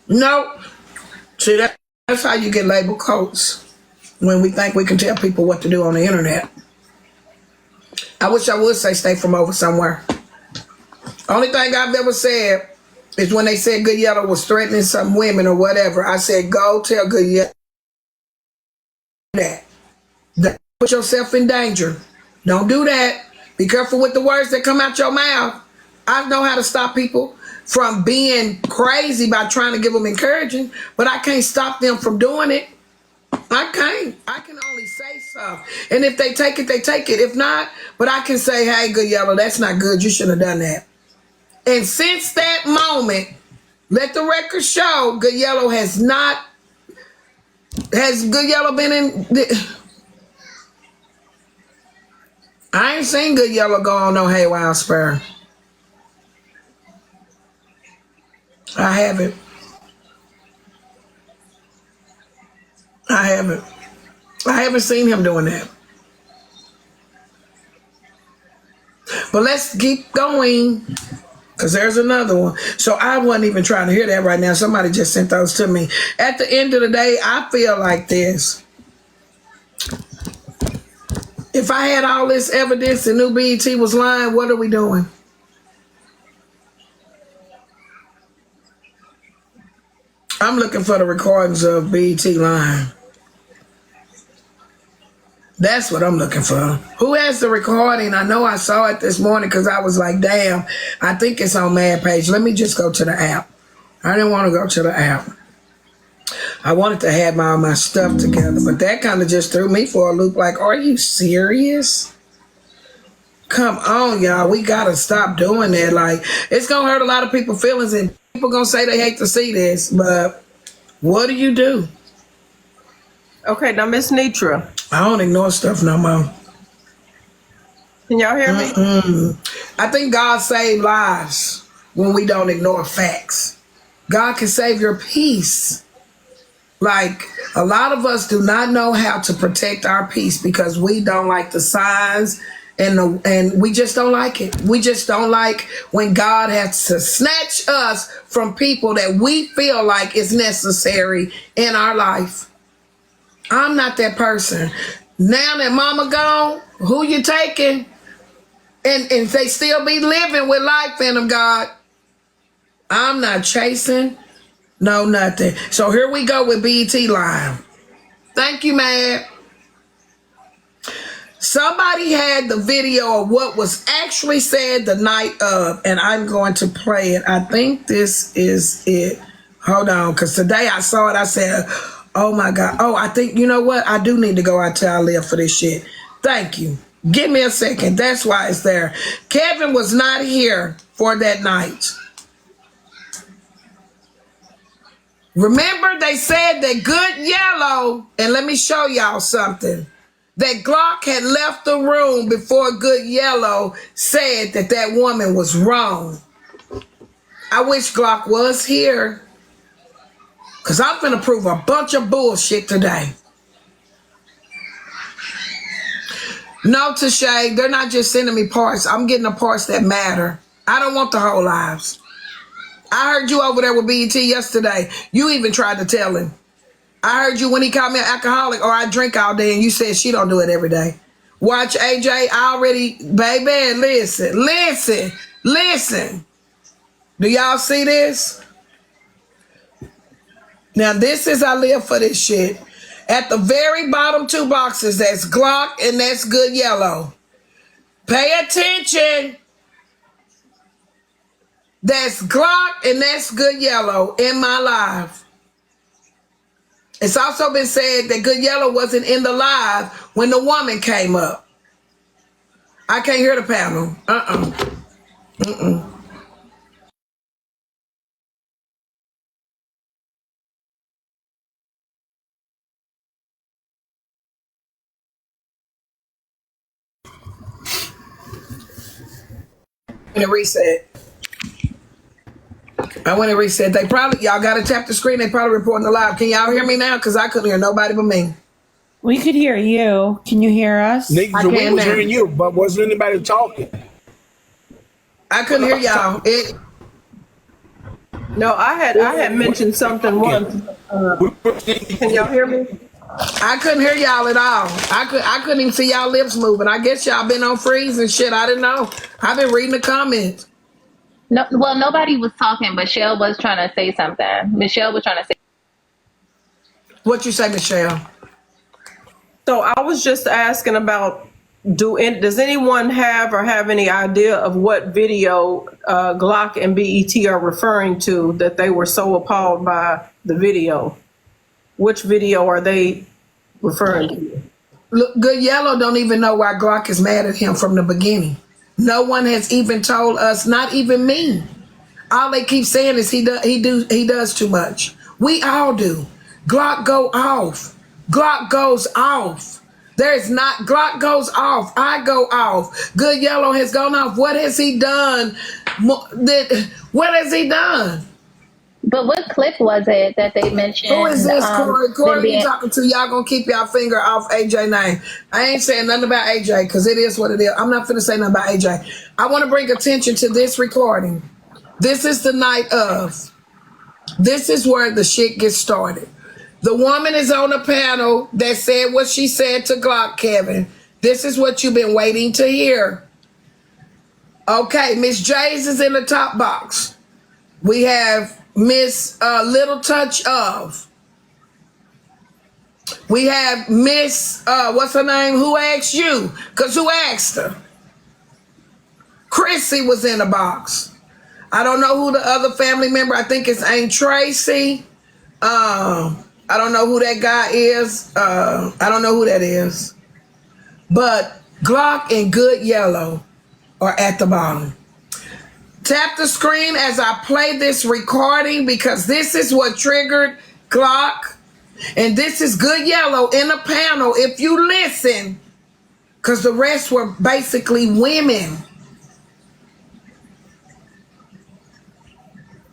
No. See, that's how you get labeled cults, when we think we can tell people what to do on the internet. I wish I would say stay from over somewhere. Only thing I've ever said is when they said Good Yellow was threatening some women or whatever. I said, go tell Good Yellow that. Don't put yourself in danger. Don't do that. Be careful with the words that come out your mouth. I know how to stop people from being crazy by trying to give them encouragement, but I can't stop them from doing it. I can't. I can only say stuff. And if they take it, they take it. If not, but I can say, hey, Good Yellow, that's not good. You shouldn't have done that. And since that moment, let the record show Good Yellow has Good Yellow been in... I ain't seen Good Yellow go on no haywire spur. I haven't. I haven't seen him doing that. But let's keep going, because there's another one. So I wasn't even trying to hear that right now. Somebody just sent those to me. At the end of the day, I feel like this. If I had all this evidence and New BET was lying, what are we doing? I'm looking for the recordings of BET lying. That's what I'm looking for. Who has the recording? I know I saw it this morning because I was like, damn, I think it's on Mad Page. Let me just go to the app. I didn't want to go to the app. I wanted to have all my stuff together, but that kind of just threw me for a loop. Like, are you serious? Come on, y'all. We got to stop doing that. Like, it's going to hurt a lot of people's feelings, and people going to say they hate to see this, but what do you do? Okay, now, Miss Nitra. I don't ignore stuff no more. Can y'all hear me? I think God saved lives when we don't ignore facts. God can save your peace. Like, a lot of us do not know how to protect our peace because we don't like the signs and we just don't like it. We just don't like when God has to snatch us from people that we feel like is necessary in our life. I'm not that person. Now that mama gone, who you taking? And they still be living with life in them, God. I'm not chasing. No, nothing. So here we go with BET line. Thank you, man. Somebody had the video of what was actually said the night of, and I'm going to play it. I think this is it. Hold on, because today I saw it. I said, oh, my God. Oh, I think, you know what? I do need to go out till I live for this shit. Thank you. Give me a second. That's why it's there. Kevin was not here for that night. Remember, they said that Good Yellow, and let me show y'all something, that Glock had left the room before Good Yellow said that that woman was wrong. I wish Glock was here, because I'm finna prove a bunch of bullshit today. No, Tashay, they're not just sending me parts. I'm getting the parts that matter. I don't want the whole lives. I heard you over there with BET yesterday. You even tried to tell him. I heard you when he called me an alcoholic or I drink all day and you said she don't do it every day. Watch AJ, I already, baby, listen. Do y'all see this? Now this is I live for this shit. At the very bottom two boxes, that's Glock and that's Good Yellow. Pay attention. That's Glock and that's Good Yellow in my live. It's also been said that Good Yellow wasn't in the live when the woman came up. I can't hear the panel. And reset. I went and reset. They probably, y'all got to tap the screen. They probably reporting the live. Can y'all hear me now? Because I couldn't hear nobody but me. We could hear you. Can you hear us? Niggas, we was hearing you, but wasn't anybody talking. I couldn't hear y'all. No, I had mentioned something once. Can y'all hear me? I couldn't hear y'all at all. I couldn't even see y'all lips moving. I guess y'all been on freeze and shit. I didn't know. I've been reading the comments. No, well, nobody was talking. Michelle was trying to say something. Michelle was trying to say. What you say, Michelle? So I was just asking about, does anyone have any idea of what video Glock and BET are referring to, that they were so appalled by the video? Which video are they referring to? Look, Good Yellow don't even know why Glock is mad at him from the beginning. No one has even told us, not even me. All they keep saying is he does too much. We all do. Glock go off. Glock goes off. Glock goes off. I go off. Good Yellow has gone off. What has he done? What has he done? But what clip was it that they mentioned? Who is this, Corey? Corey, you being, talking to? Y'all gonna keep y'all finger off AJ name. I ain't saying nothing about AJ because it is what it is. I'm not finna say nothing about AJ. I want to bring attention to this recording. This is the night of. This is where the shit gets started. The woman is on a panel that said what she said to Glock, Kevin. This is what you've been waiting to hear. Okay, Miss J's is in the top box. We have Miss Little Touch of. We have Miss, what's her name? Who asked you? Because who asked her? Chrissy was in the box. I don't know who the other family member, I think it's Aunt Tracy. I don't know who that guy is. I don't know who that is. But Glock and Good Yellow are at the bottom. Tap the screen as I play this recording because this is what triggered Glock. And this is Good Yellow in a panel. If you listen, because the rest were basically women.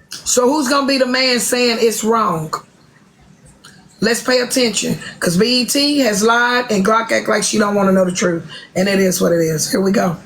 So who's going to be the man saying it's wrong? Let's pay attention because BET has lied and Glock act like she don't want to know the truth. And it is what it is. Here we go.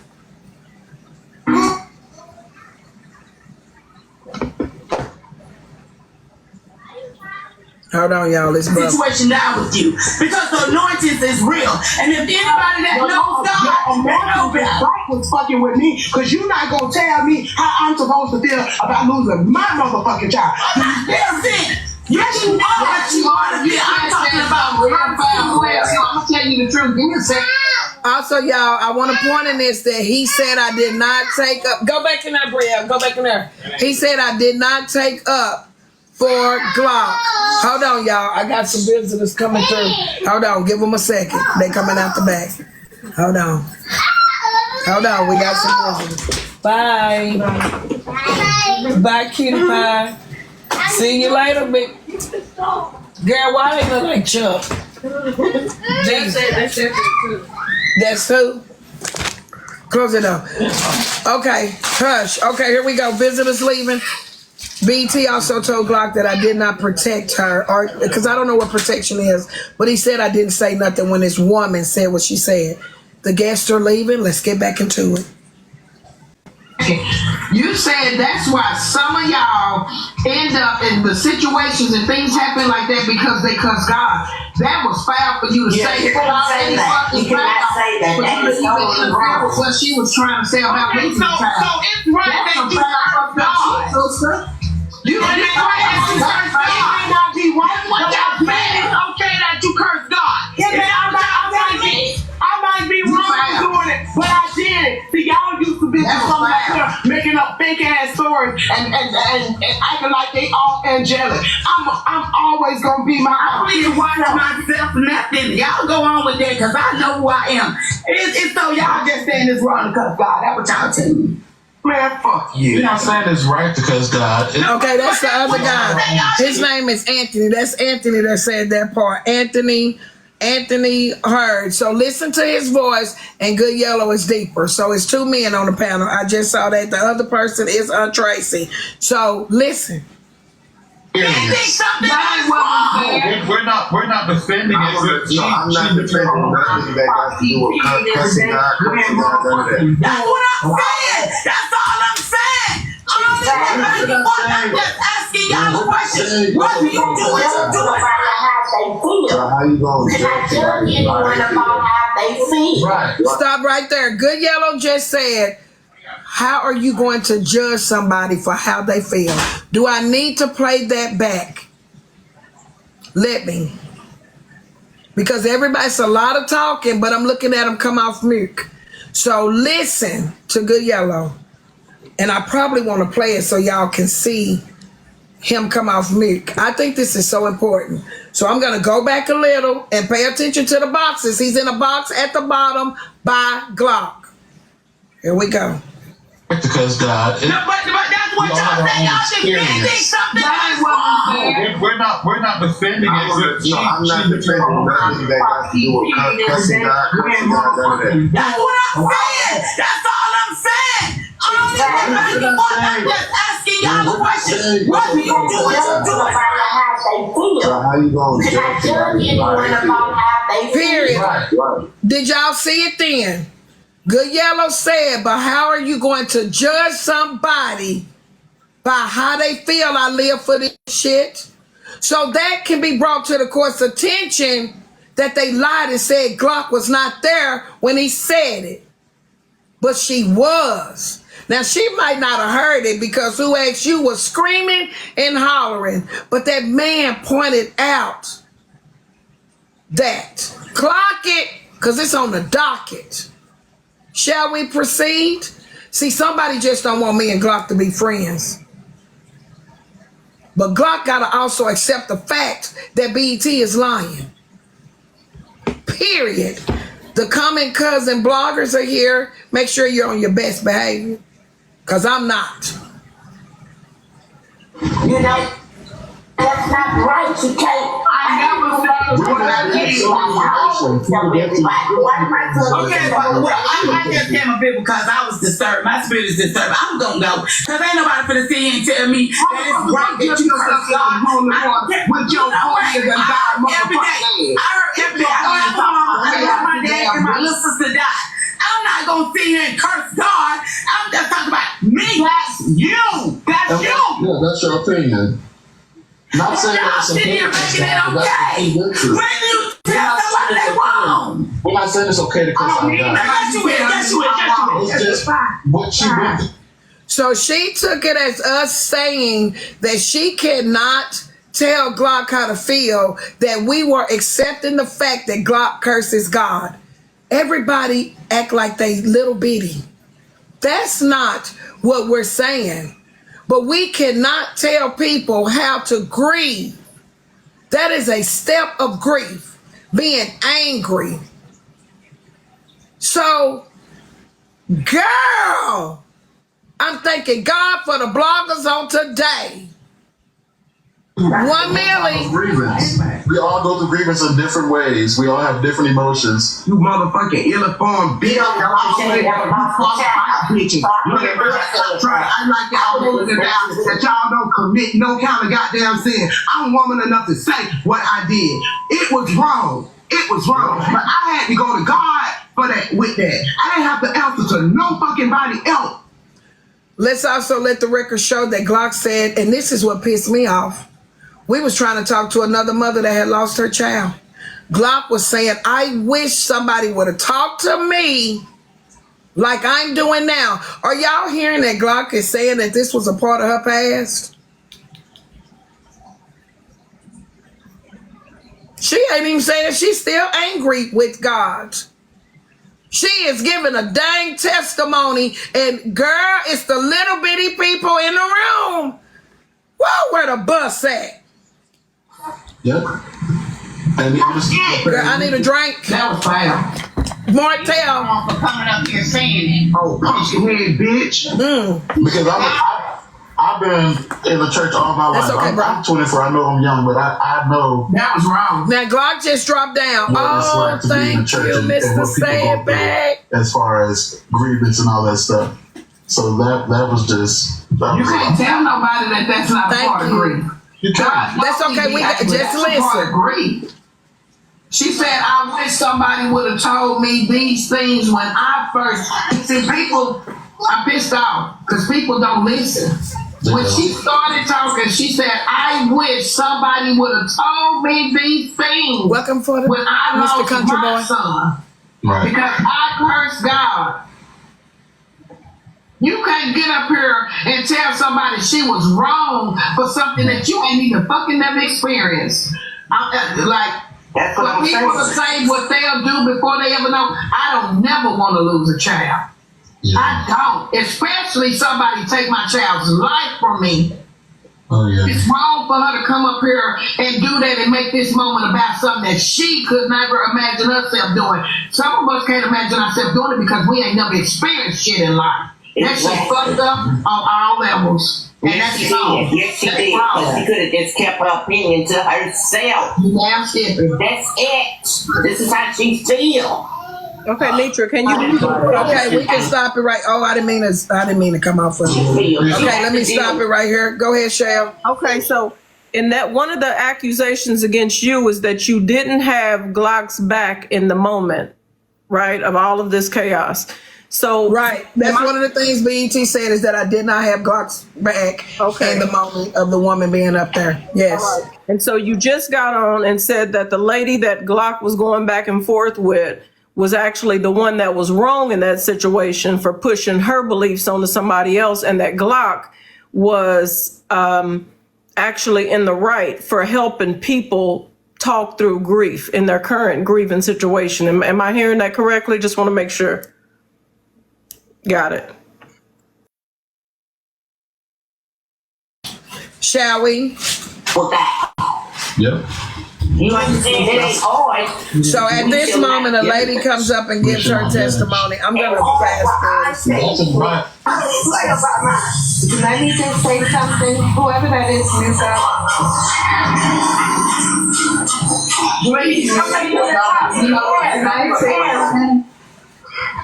Hold on, y'all. Let's go. Situation down with you because the anointing is real. And if anybody that knows God, that knows God was fucking with me because you're not going to tell me how I'm supposed to feel about losing my motherfucking child. I'm not sick. Yes, you are. Yes, you are. I'm talking about I'm going to tell you the truth. Give me a second. Also, y'all, I want to point in this that he said I did not take up. Go back in there, Bria. Go back in there. He said I did not take up for Glock. Hold on, y'all. I got some visitors coming through. Hold on. Give them a second. They coming out the back. Hold on. Hold on. We got some visitors. Bye. Bye. Bye, cutie pie. See you later, big girl. Why they look like Chuck? That's who. Close it up. Okay, hush. Okay, here we go. Visitors leaving. BT also told Glock that I did not protect her, or because I don't know what protection is, but he said I didn't say nothing when this woman said what she said. The guests are leaving. Let's get back into it. You said that's why some of y'all end up in the situations and things happen like that because they cuss God. That was foul for you to say. You cannot say that. You cannot say that. That is interfere with what she was trying to say about losing the child. So it's right that you curse God. You may not be right. What y'all saying is okay that you curse God. I might be wrong for doing it, but I did it. See, y'all used to be something like that, making up fake ass stories and acting like they all angelic. I'm always gonna be my own. I don't even watch myself nothing. Y'all go on with that because I know who I am. It's so y'all just saying it's wrong because God. That's what y'all tell me. Man, fuck you. You're not saying it's right because God. Okay, that's the other guy. His name is Anthony. That's Anthony that said that part. Anthony heard. So listen to his voice, and Good Yellow is deeper. So it's two men on the panel. I just saw that. The other person is Tracy. So listen. We're not defending it. No, I'm not defending nothing that got to do with cussing God, cursing God, none of that. That's what I'm saying. That's all I'm saying. I'm just asking y'all a question. What do you do it? So how you gonna judge anyone about how they feel? Right. Stop right there. Good Yellow just said, how are you going to judge somebody for how they feel? Do I need to play that back? Let me. Because everybody's a lot of talking, but I'm looking at them come off mute. So listen to Good Yellow. And I probably want to play it so y'all can see him come off mute. I think this is so important. So I'm going to go back a little and pay attention to the boxes. He's in a box at the bottom by Glock. Here we go. Because God. No, but that's what y'all say. Y'all defending something that is wrong. We're not defending it. So I'm not defending nothing that got to do with cussing God, none of that. That's what I'm saying. That's all I'm saying. I'm just asking y'all a question. What do you do when you do it? So how you gonna judge anyone about how they feel? Period. Right. Did y'all see it then? Good Yellow said, but how are you going to judge somebody by how they feel? I live for this shit. So that can be brought to the court's attention that they lied and said Glock was not there when he said it. But she was. Now, she might not have heard it because who asked you was screaming and hollering. But that man pointed out that. Clock it, because it's on the docket. Shall we proceed? See, somebody just don't want me and Glock to be friends. But Glock got to also accept the fact that BET is lying. Period. The comment cousin bloggers are here. Make sure you're on your best behavior. Because I'm not. You know, that's not right. You can't. I never said what I did. Okay, but I just came up here because I was disturbed. My spirit is disturbed. I'm gonna go. Because ain't nobody finna sit here and tell me that it's right that you curse God. With your voice and God every day. I heard every day. I love my dad and my little sister died. I'm not gonna sit here and curse God. I'm just talking about me. That's you. That's you. Yeah, that's your opinion. Not saying Y'all it's sit here making it okay. When you tell somebody they wrong. We're not saying it's okay to cuss out God. Yes, you is. It's just what she went through. So she took it as us saying that she cannot tell Glock how to feel, that we were accepting the fact that Glock curses God. Everybody act like they little bitty. That's not what we're saying. But we cannot tell people how to grieve. That is a step of grief, being angry. So, girl, I'm thanking God for the bloggers on today. 1 million. Grievance. We all go through grievance in different ways. We all have different emotions. You motherfucking ill-informed bitch. Bitches. Look at me. Try to act like y'all women that y'all don't commit no kind of goddamn sin. I'm woman enough to say what I did. It was wrong. It was wrong. But I had to go to God for that with that. I didn't have to answer to no fucking body else. Let's also let the record show that Glock said, and this is what pissed me off. We was trying to talk to another mother that had lost her child. Glock was saying, I wish somebody would have talked to me like I'm doing now. Are y'all hearing that Glock is saying that this was a part of her past? She ain't even saying she's still angry with God. She is giving a dang testimony, and girl, it's the little bitty people in the room. Whoa, where the bus at? Yep. And it was, Girl, I need a drink. That was fire. Martell. For coming up here saying it. Oh, pumpkinhead bitch. because I've been in the church all my That's life. okay, bro. I'm 24. I know I'm young, but I know That was wrong. Now Glock just dropped down. what it's Oh, like to be in the thank church you, and Mr. what people Say go It Back. through as far as grievance and all that stuff. So that was just. That You was can't tell nobody that that's not Thank part of you. grief. You can't. That's okay, we got- That's just a part listen. of grief. She said, I wish somebody would have told me these things when I first. See, people are pissed off because people don't listen. When she started talking, she said, I wish somebody would have told me these things Welcome for the when I Mr. lost Country my Boy. son. Right. Because I cursed God. You can't get up here and tell somebody she was wrong for something that you ain't even fucking never experienced. That's what For I'm people to saying. say what they'll do before they ever know, I don't never want to lose a child. Yeah. I don't. Especially somebody take my child's life from me. Oh yeah. It's wrong for her to come up here and do that and make this moment about something that she could never imagine herself doing. Some of us can't imagine ourselves doing it because we ain't never experienced shit in life. That shit fucked up on all levels. And Yes, that's she wrong. did. Yes, she That's did. wrong. But she could have just kept her opinion to herself. You damn stupid. That's it. This is how she feels. Okay, Nitra, can you? Okay, we can stop it right. Oh, I didn't mean to come off of you. Okay, let me stop it right here. Go ahead, Shell. Okay, so in that one of the accusations against you is that you didn't have Glock's back in the moment, right, of all of this chaos. So Right. That's one of the things BET said is that I did not have Glock's back in the moment of the woman being up there. Yes. Right. And so you just got on and said that the lady that Glock was going back and forth with was actually the one that was wrong in that situation for pushing her beliefs onto somebody else, and that Glock was actually in the right for helping people talk through grief in their current grieving situation. Am I hearing that correctly? Just want to make sure. Got it. Shall we? With that. Yep. You understand? It ain't hard. So at this moment, a lady comes up and gives her testimony. I'm going to fast forward. Let me just say something. Whoever that is, Lisa.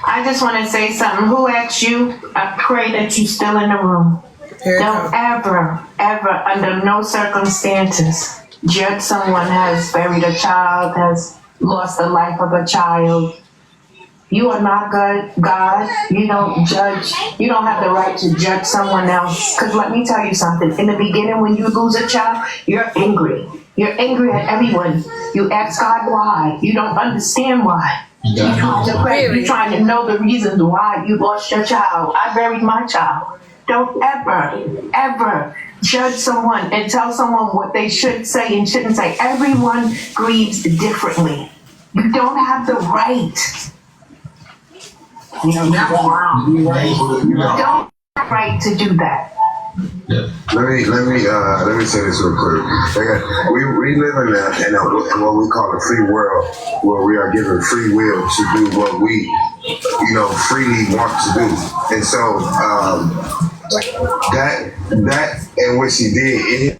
I just want to say something. Who asked you? I pray that you're still in the room. Don't ever, ever, under no circumstances, judge someone has buried a child, has lost the life of a child. You are not God. You don't judge. You don't have the right to judge someone else. Because let me tell you something. In the beginning, when you lose a child, you're angry. You're angry at everyone. You ask God why. You don't understand why. You're trying to pray. You're trying to know the reasons why you lost your child. I buried my child. Don't ever, ever judge someone and tell someone what they should say and shouldn't say. Everyone grieves differently. You don't have the right. You don't have the right to do that. Let me say this real quick. We live in what we call a free world, where we are given free will to do what we, freely want to do. And so that and what she did.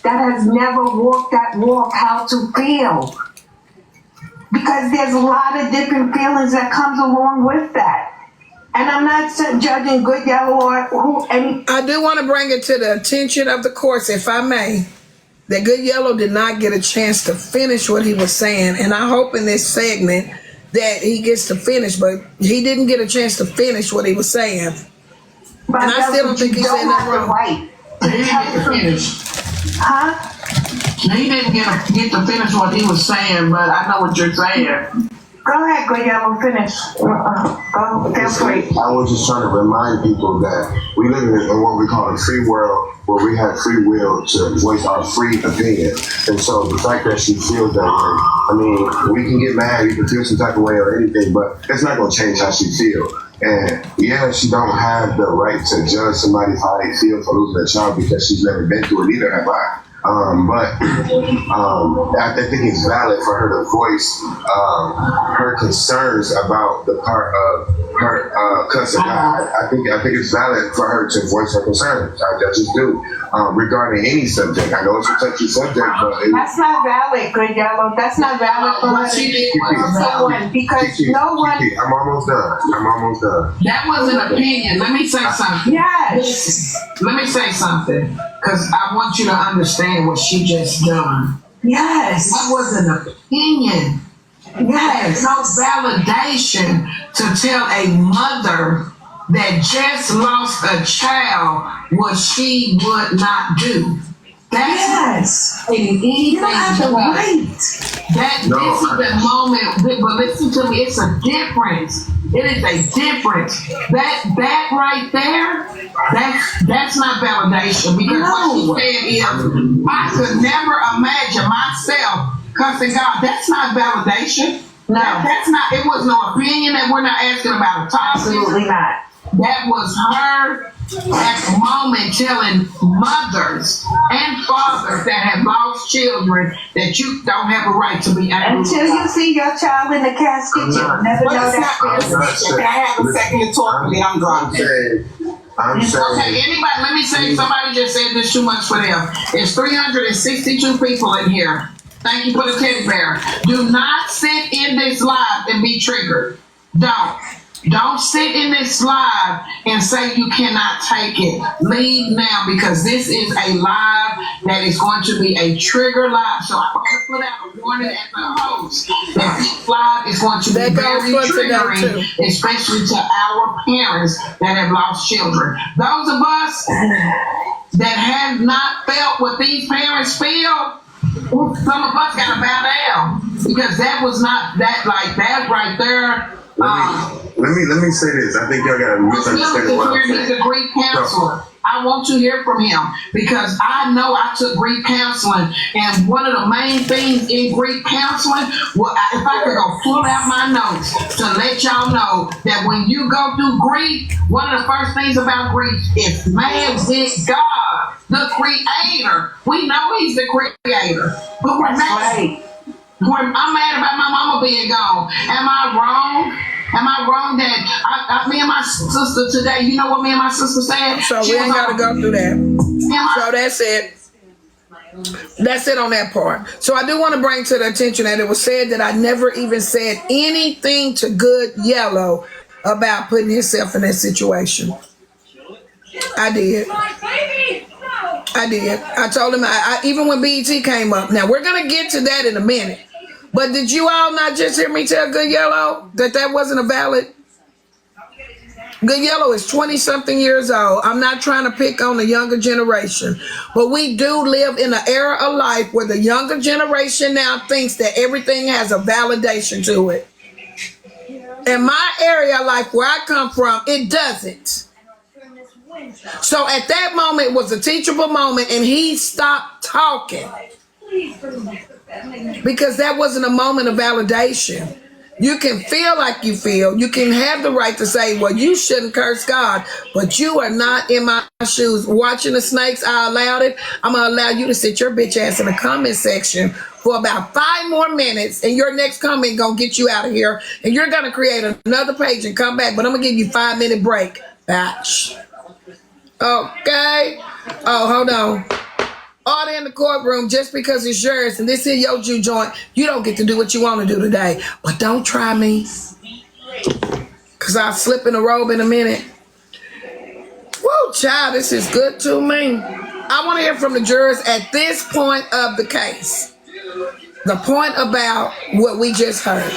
That has never walked that walk, how to feel. Because there's a lot of different feelings that comes along with that. And I'm not judging Good Yellow or who. I do want to bring it to the attention of the courts, if I may, that Good Yellow did not get a chance to finish what he was saying. And I hope in this segment that he gets to finish, but he didn't get a chance to finish what he was saying. But and I still don't think he said nothing wrong. Right. He didn't get to finish. Huh? He didn't get to finish what he was saying, but I know what you're saying. Go ahead, Good Yellow, finish. Go, feel free. I was just trying to remind people that we live in what we call a free world, where we have free will to voice our free opinion. And so the fact that she feels that way, I mean, we can get mad, you can feel some type of way or anything, but it's not going to change how she feels. And yeah, she don't have the right to judge somebody for how they feel for losing a child, because she's never been through it, neither have I. But I think it's valid for her to voice her concerns about the part of her cussing out. I think it's valid for her to voice her concerns. I just do regarding any subject. I know it's a touchy subject, but that's not valid, Good Yellow. That's not valid for her someone because no one. I'm almost done. That was an opinion. Let me say something. Yes. Let me say something, because I want you to understand what she just done. Yes. That was an opinion. Yes. There's no validation to tell a mother that just lost a child what she would not do. That's anything. You don't have to wait. This is the moment, but listen to me, it's a difference. It is a difference. That right there, that's not validation, because what she said is, I could never imagine myself cussing God. That's not validation. No. That's not, it was no opinion that we're not asking about a topic. Absolutely not. That was her at the moment telling mothers and fathers that have lost children that you don't have a right to be angry. Until you see your child in the casket, you'll never know that. Can I have a second to talk with I'm dropping. Okay, anybody, let me say, somebody just said this too much for them. It's 362 people in here. Thank you for the teddy bear. Do not sit in this live and be triggered. Don't sit in this live and say you cannot take it. Leave now, because this is a live that is going to be a trigger live. So I'm going to put out a warning as a host that this live is going to be very triggering, especially to our parents that have lost children. Those of us that have not felt what these parents feel, some of us got to bow down, because that was not that, like that right there. Let me say this. I think y'all got to misunderstand what I'm saying. He's a grief counselor. I want to hear from him, because I know I took grief counseling, and one of the main things in grief counseling, well, if I could go pull out my notes to let y'all know that when you go through grief, one of the first things about grief is man with God, the Creator. We know He's the Creator, but we're mad. I'm mad about my mama being gone. Am I wrong? Am I wrong that me and my sister today, you know what me and my sister said? So we ain't got to go through that. So that's it. That's it on that part. So I do want to bring to the attention that it was said that I never even said anything to Good Yellow about putting himself in that situation. I did. I told him, even when BET came up. Now, we're going to get to that in a minute. But did you all not just hear me tell Good Yellow that wasn't a valid? Good Yellow is 20-something years old. I'm not trying to pick on the younger generation. But we do live in an era of life where the younger generation now thinks that everything has a validation to it. In my area of life where I come from, it doesn't. So at that moment was a teachable moment, and he stopped talking because that wasn't a moment of validation. You can feel like you feel. You can have the right to say, well, you shouldn't curse God, but you are not in my shoes. Watching the snakes, I allowed it. I'm going to allow you to sit your bitch ass in the comment section for about 5 more minutes, and your next comment going to get you out of here, and you're going to create another page and come back, but I'm going to give you a 5-minute break. Batch. Okay. Oh, hold on. Order in the courtroom, just because it's yours and this is your Jew joint, you don't get to do what you want to do today. But don't try me, because I'll slip in a robe in a minute. Whoa, child, this is good to me. I want to hear from the jurors at this point of the case. The point about what we just heard.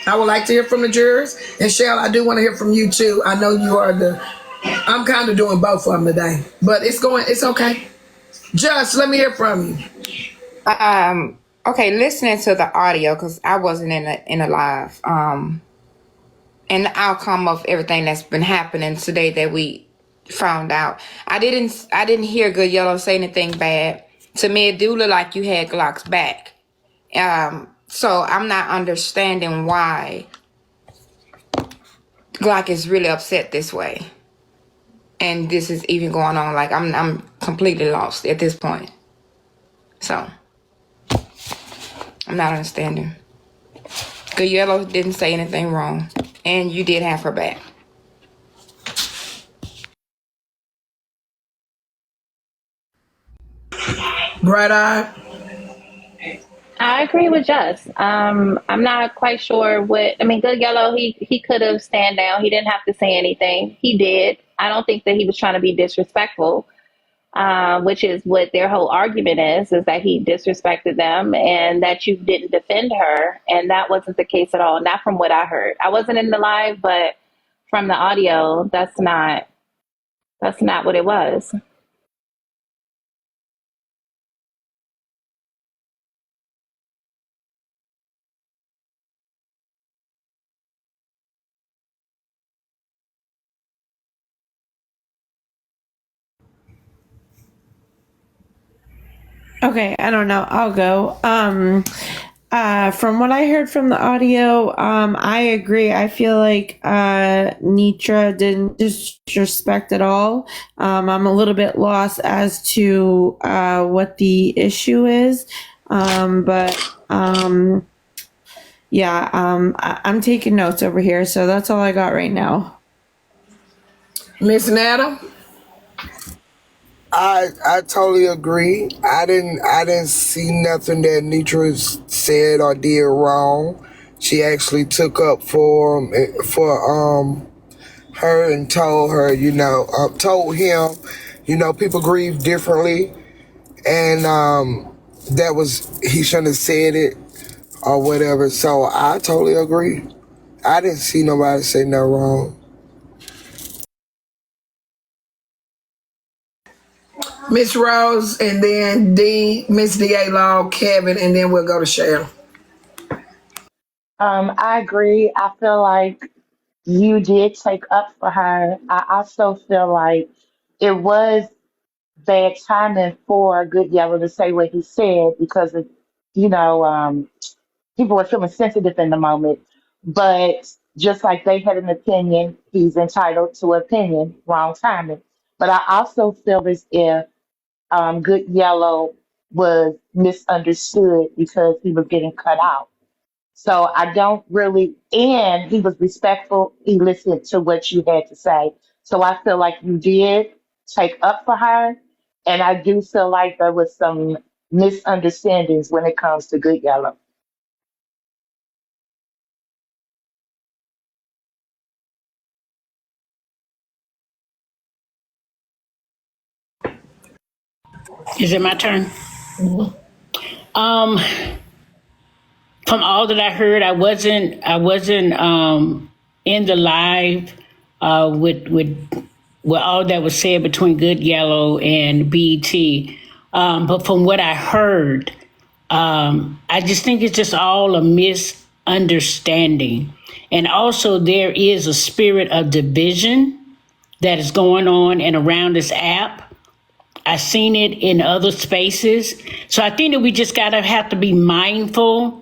I would like to hear from the jurors. And Shell, I do want to hear from you too. I know you are I'm kind of doing both of them today, but it's okay. Just let me hear from you. Okay, listening to the audio, because I wasn't in a live, and the outcome of everything that's been happening today that we found out, I didn't hear Good Yellow say anything bad. To me, it do look like you had Glock's back. So I'm not understanding why Glock is really upset this way. And this is even going on. Like, I'm completely lost at this point. So I'm not understanding. Good Yellow didn't say anything wrong, and you did have her back. Bright Eye. I agree with Jess. I'm not quite sure what I mean. Good Yellow, he could have stand down. He didn't have to say anything. He did. I don't think that he was trying to be disrespectful, which is what their whole argument is that he disrespected them and that you didn't defend her, and that wasn't the case at all. Not from what I heard. I wasn't in the live, but from the audio, that's not what it was. Okay, I don't know. I'll go. From what I heard from the audio, I agree. I feel like Nitra didn't disrespect at all. I'm a little bit lost as to what the issue is, yeah, I'm taking notes over here, so that's all I got right now. Miss Netta? I totally agree. I didn't see nothing that Nitra said or did wrong. She actually took up for her and told her, told him, people grieve differently, and that was, he shouldn't have said it or whatever. So I totally agree. I didn't see nobody say no wrong. Miss Rose, and then Miss D.A. Law, Kevin, and then we'll go to Cheryl. I agree. I feel like you did take up for her. I also feel like it was bad timing for Good Yellow to say what he said because of, you know, people were feeling sensitive in the moment. But just like they had an opinion, he's entitled to an opinion, wrong timing. But I also feel as if Good Yellow was misunderstood because he was getting cut out. So I don't really, and he was respectful. He listened to what you had to say. So I feel like you did take up for her. And I do feel like there was some misunderstandings when it comes to Good Yellow. Is it my turn? Mm-hmm. From all that I heard, I wasn't in the live with all that was said between Good Yellow and BT. But from what I heard, I just think it's just all a misunderstanding. And also there is a spirit of division that is going on and around this app. I've seen it in other spaces. So I think that we just have to be mindful